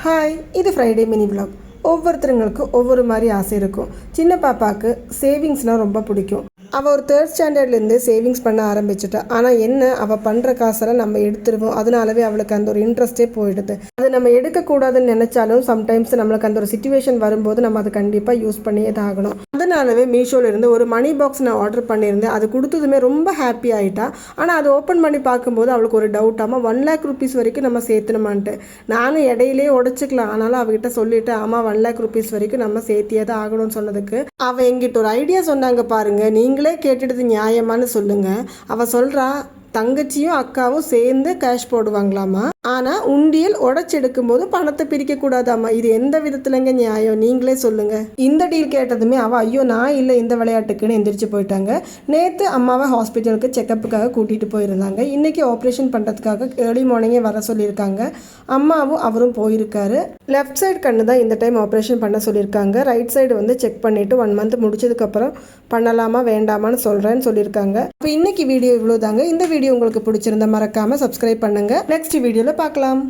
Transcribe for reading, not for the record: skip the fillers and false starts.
Hi, இது Friday mini vlog. ஒவ்வொருத்தருங்களுக்கும் ஒவ்வொரு மாதிரி ஆசை இருக்கும். சின்ன பாப்பாவுக்கு சேவிங்ஸ்னால் ரொம்ப பிடிக்கும். அவள் ஒரு 3rd ஸ்டாண்டர்ட்லேருந்து சேவிங்ஸ் பண்ண ஆரம்பிச்சிட்டா. ஆனால் என்ன, அவள் பண்ணுற காசெல்லாம் நம்ம எடுத்துருவோம். அதனாலவே அவளுக்கு அந்த ஒரு இன்ட்ரெஸ்ட்டே போயிடுது. அது நம்ம எடுக்கக்கூடாதுன்னு நினச்சாலும் சம்டைம்ஸ் நம்மளுக்கு அந்த ஒரு சிச்சுவேஷன் வரும்போது நம்ம அதை கண்டிப்பாக யூஸ் பண்ணியே தான் ஆகணும். அதனாலவே மீஷோலேருந்து ஒரு மணி பாக்ஸ் நான் ஆர்டர் பண்ணியிருந்தேன். அது கொடுத்ததுமே ரொம்ப ஹாப்பி ஆகிட்டா. ஆனால் அதை ஓப்பன் பண்ணி பார்க்கும்போது அவளுக்கு ஒரு டவுட்டாமல் 1 lakh rupees வரைக்கும் நம்ம சேர்த்தணுமான்ட்டு. நானும் இடையிலே உடச்சிக்கலாம், ஆனாலும் அவகிட்ட சொல்லிவிட்டு ஆமாம் 1 lakh rupees வரைக்கும் நம்ம சேர்த்தியே தான் ஆகணும்னு சொன்னதுக்கு அவள் எங்கிட்ட ஒரு ஐடியா சொன்னாங்க பாருங்க. நீங்களே கேட்டுடுது நியாயமானு சொல்லுங்க. அவள் சொல்கிறா, தங்கச்சியும் அக்காவும் சேர்ந்து கேஷ் போடுவாங்களாமா. ஆனால் உண்டியல் உடச்செடுக்கும் போது பணத்தை பிரிக்கக்கூடாதாம்மா. இது எந்த விதத்துலங்க நியாயம், நீங்களே சொல்லுங்க. இந்த டீல் கேட்டதுமே அவள் ஐயோ நான் இல்லை இந்த விளையாட்டுக்குன்னு எந்திரிச்சு போயிட்டாங்க. நேற்று அம்மாவை ஹாஸ்பிட்டலுக்கு செக்கப்புக்காக கூட்டிகிட்டு போயிருந்தாங்க. இன்றைக்கி ஆப்ரேஷன் பண்ணுறதுக்காக ஏர்லி மார்னிங்கே வர சொல்லியிருக்காங்க. அம்மாவும் அவரும் போயிருக்காரு. லெஃப்ட் சைடு கண்ணு தான் இந்த டைம் ஆப்ரேஷன் பண்ண சொல்லியிருக்காங்க. ரைட் சைடு வந்து செக் பண்ணிவிட்டு 1 month முடிச்சதுக்கப்புறம் பண்ணலாமா வேண்டாமான்னு சொல்கிறேன்னு சொல்லியிருக்காங்க. இப்போ இன்றைக்கி வீடியோ இவ்வளோ தாங்க. இந்த வீடியோ உங்களுக்கு பிடிச்சிருந்தா மறக்காமல் சப்ஸ்கிரைப் பண்ணுங்கள். நெக்ஸ்ட் வீடியோவில் பார்க்கலாம்.